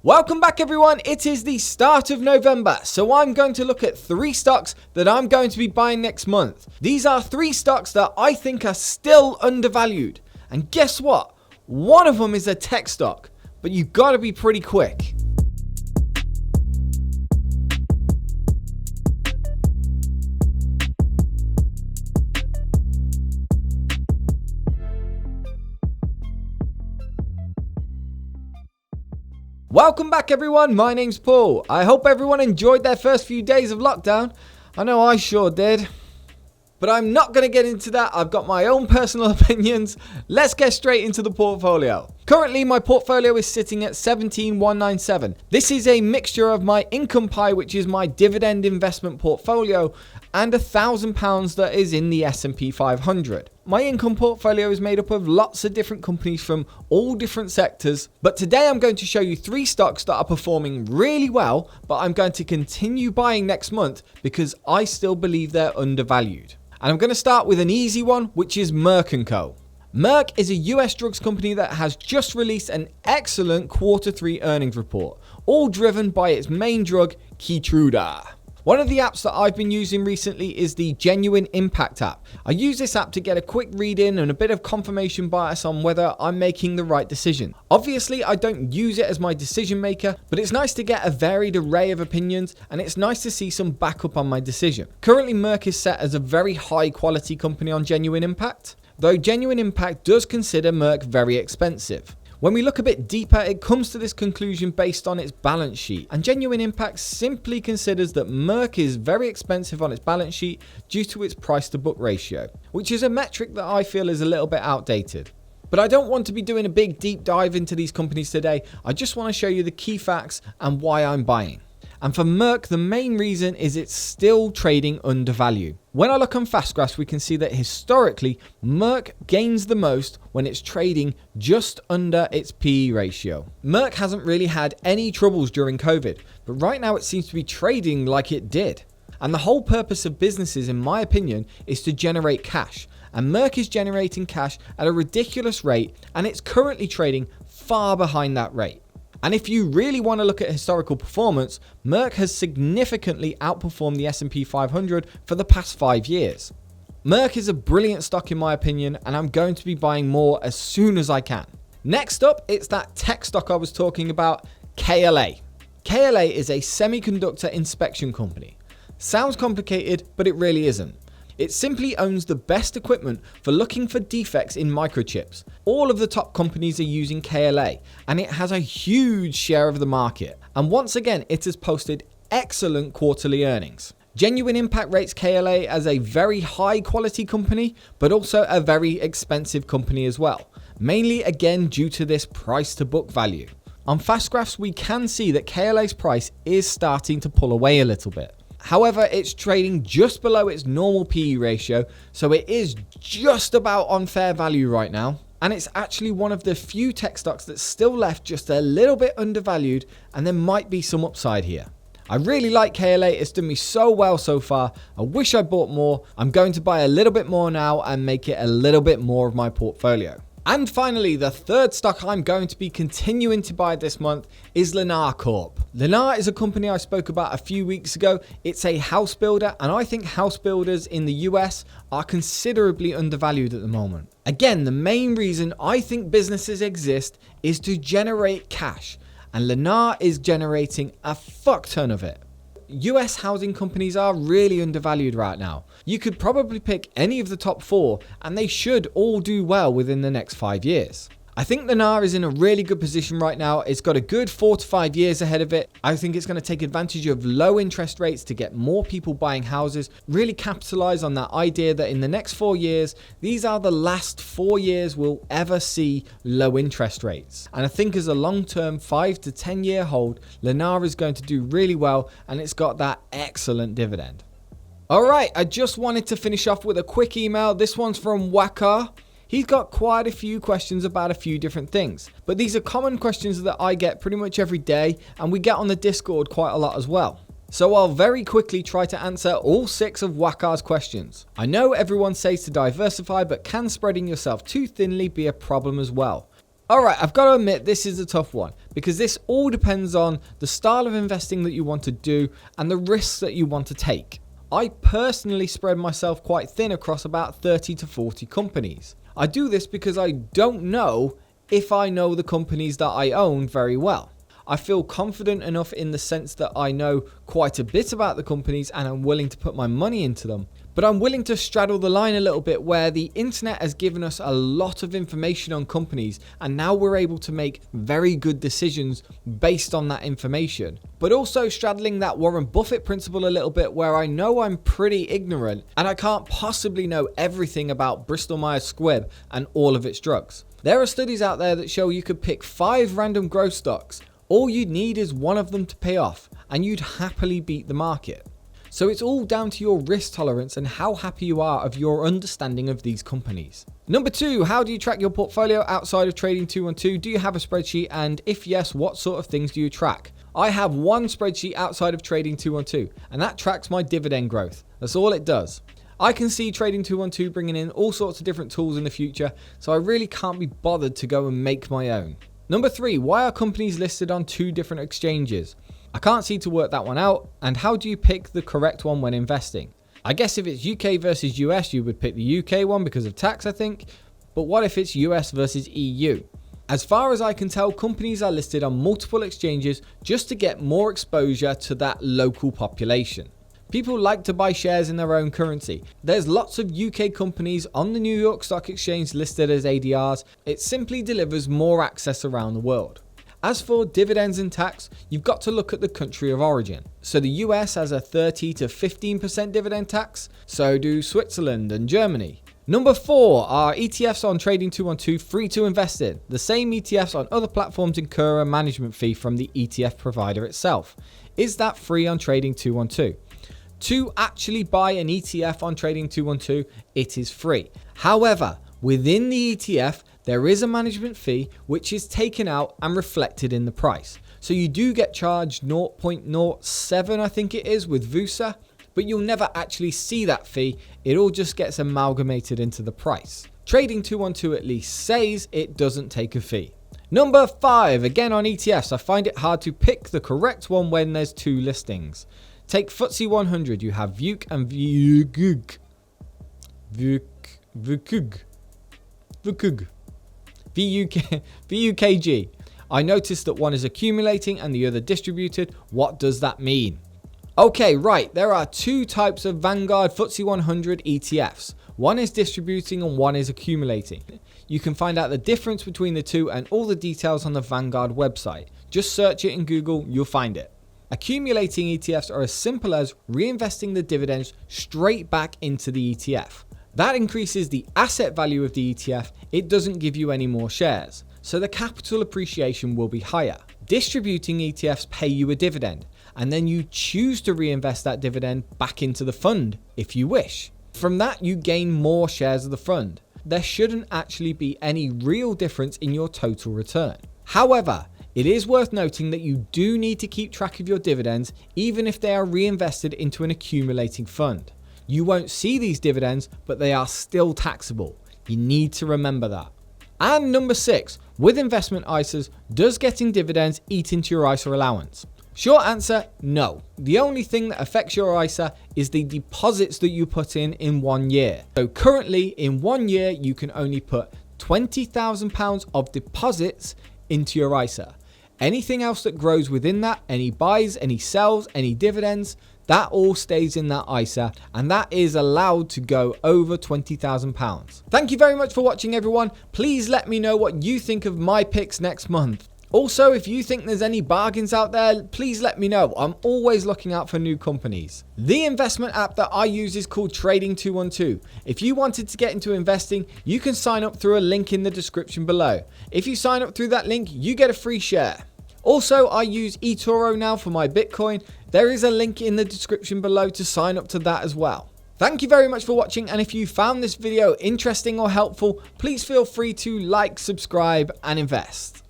Welcome back everyone, it is the start of November, so I'm going to look at 3 stocks that I'm going to be buying next month. These are 3 stocks that I think are still undervalued. And guess what? One of them is a tech stock, but you've got to be pretty quick. Welcome back everyone, my name's Paul. I hope everyone enjoyed their first few days of lockdown. I know I sure did. But I'm not going to get into that, I've got my own personal opinions. Let's get straight into the portfolio. Currently my portfolio is sitting at 17,197. This is a mixture of my income pie, which is my dividend investment portfolio, and £1,000 that is in the S&P 500. My income portfolio is made up of lots of different companies from all different sectors, but today I'm going to show you 3 stocks that are performing really well, but I'm going to continue buying next month because I still believe they're undervalued. And I'm going to start with an easy one, which is Merck & Co. Merck is a US drugs company that has just released an excellent Q3 earnings report, all driven by its main drug, Keytruda. One of the apps that I've been using recently is the Genuine Impact app. I use this app to get a quick read in and a bit of confirmation bias on whether I'm making the right decision. Obviously, I don't use it as my decision maker, but it's nice to get a varied array of opinions and it's nice to see some backup on my decision. Currently, Merck is set as a very high quality company on Genuine Impact, though Genuine Impact does consider Merck very expensive. When we look a bit deeper, it comes to this conclusion based on its balance sheet, and Genuine Impact simply considers that Merck is very expensive on its balance sheet due to its price to book ratio, which is a metric that I feel is a little bit outdated. But I don't want to be doing a big deep dive into these companies today, I just want to show you the key facts and why I'm buying. And for Merck, the main reason is it's still trading undervalued. When I look on FastGraphs, we can see that historically, Merck gains the most when it's trading just under its PE ratio. Merck hasn't really had any troubles during COVID, but right now it seems to be trading like it did. And the whole purpose of businesses, in my opinion, is to generate cash. And Merck is generating cash at a ridiculous rate, and it's currently trading far behind that rate. And if you really want to look at historical performance, Merck has significantly outperformed the S&P 500 for the past 5 years. Merck is a brilliant stock in my opinion, and I'm going to be buying more as soon as I can. Next up, it's that tech stock I was talking about, KLA. KLA is a semiconductor inspection company. Sounds complicated, but it really isn't. It simply owns the best equipment for looking for defects in microchips. All of the top companies are using KLA, and it has a huge share of the market. And once again, it has posted excellent quarterly earnings. Genuine Impact rates KLA as a very high quality company, but also a very expensive company as well. Mainly again due to this price to book value. On FastGraphs, we can see that KLA's price is starting to pull away a little bit. However, it's trading just below its normal PE ratio, so it is just about on fair value right now. And it's actually one of the few tech stocks that's still left just a little bit undervalued, and there might be some upside here. I really like KLA, it's done me so well so far. I wish I bought more. I'm going to buy a little bit more now and make it a little bit more of my portfolio. And finally, the third stock I'm going to be continuing to buy this month is Lennar Corp. Lennar is a company I spoke about a few weeks ago. It's a house builder, and I think house builders in the US are considerably undervalued at the moment. Again, the main reason I think businesses exist is to generate cash, and Lennar is generating a fuck ton of it. US housing companies are really undervalued right now. You could probably pick any of the top 4 and they should all do well within the next 5 years. I think Lennar is in a really good position right now. It's got a good 4 to 5 years ahead of it. I think it's going to take advantage of low interest rates to get more people buying houses, really capitalize on that idea that in the next 4 years, these are the last 4 years we'll ever see low interest rates. And I think as a long-term 5 to 10 year hold, Lennar is going to do really well, and it's got that excellent dividend. All right, I just wanted to finish off with a quick email. This one's from Wakar. He's got quite a few questions about a few different things, but these are common questions that I get pretty much every day, and we get on the Discord quite a lot as well. So I'll very quickly try to answer all 6 of Wakar's questions. I know everyone says to diversify, but can spreading yourself too thinly be a problem as well? Alright, I've got to admit this is a tough one because this all depends on the style of investing that you want to do and the risks that you want to take. I personally spread myself quite thin across about 30 to 40 companies. I do this because I don't know if I know the companies that I own very well. I feel confident enough in the sense that I know quite a bit about the companies and I'm willing to put my money into them. But I'm willing to straddle the line a little bit where the internet has given us a lot of information on companies and now we're able to make very good decisions based on that information. But also straddling that Warren Buffett principle a little bit where I know I'm pretty ignorant and I can't possibly know everything about Bristol Myers Squibb and all of its drugs. There are studies out there that show you could pick 5 random growth stocks. All you'd need is one of them to pay off and you'd happily beat the market. So it's all down to your risk tolerance and how happy you are of your understanding of these companies. Number 2, how do you track your portfolio outside of Trading 212? Do you have a spreadsheet? And if yes, what sort of things do you track? I have one spreadsheet outside of Trading 212 and that tracks my dividend growth. That's all it does. I can see Trading 212 bringing in all sorts of different tools in the future, so I really can't be bothered to go and make my own. Number 3, why are companies listed on 2 different exchanges? I can't seem to work that one out. And how do you pick the correct one when investing? I guess if it's UK versus US, you would pick the UK one because of tax, I think. But what if it's US versus EU? As far as I can tell, companies are listed on multiple exchanges just to get more exposure to that local population. People like to buy shares in their own currency. There's lots of UK companies on the New York Stock Exchange listed as ADRs. It simply delivers more access around the world. As for dividends and tax, you've got to look at the country of origin. So the US has a 30 to 15% dividend tax, so do Switzerland and Germany. Number 4, are ETFs on Trading 212 free to invest in? The same ETFs on other platforms incur a management fee from the ETF provider itself. Is that free on Trading 212? To actually buy an ETF on Trading 212, it is free. However, within the ETF, there is a management fee which is taken out and reflected in the price. So you do get charged 0.07, I think it is, with VUSA, but you'll never actually see that fee. It all just gets amalgamated into the price. Trading 212 at least says it doesn't take a fee. Number 5, again on ETFs, I find it hard to pick the correct one when there's 2 listings. Take FTSE 100, you have VUK and VUKUG. VUKG. I noticed that one is accumulating and the other distributed. What does that mean? Okay, right. There are 2 types of Vanguard FTSE 100 ETFs. One is distributing and one is accumulating. You can find out the difference between the 2 and all the details on the Vanguard website. Just search it in Google, you'll find it. Accumulating ETFs are as simple as reinvesting the dividends straight back into the ETF. That increases the asset value of the ETF. It doesn't give you any more shares, so the capital appreciation will be higher. Distributing ETFs pay you a dividend, and then you choose to reinvest that dividend back into the fund if you wish. From that, you gain more shares of the fund. There shouldn't actually be any real difference in your total return. However, it is worth noting that you do need to keep track of your dividends even if they are reinvested into an accumulating fund. You won't see these dividends, but they are still taxable. You need to remember that. And number 6, with investment ISAs, does getting dividends eat into your ISA allowance? Short answer, no. The only thing that affects your ISA is the deposits that you put in 1 year. So currently in 1 year, you can only put £20,000 of deposits into your ISA. Anything else that grows within that, any buys, any sells, any dividends, that all stays in that ISA, and that is allowed to go over £20,000. Thank you very much for watching, everyone. Please let me know what you think of my picks next month. Also, if you think there's any bargains out there, please let me know. I'm always looking out for new companies. The investment app that I use is called Trading 212. If you wanted to get into investing, you can sign up through a link in the description below. If you sign up through that link, you get a free share. Also, I use eToro now for my Bitcoin. There is a link in the description below to sign up to that as well. Thank you very much for watching, and if you found this video interesting or helpful, please feel free to like, subscribe, and invest.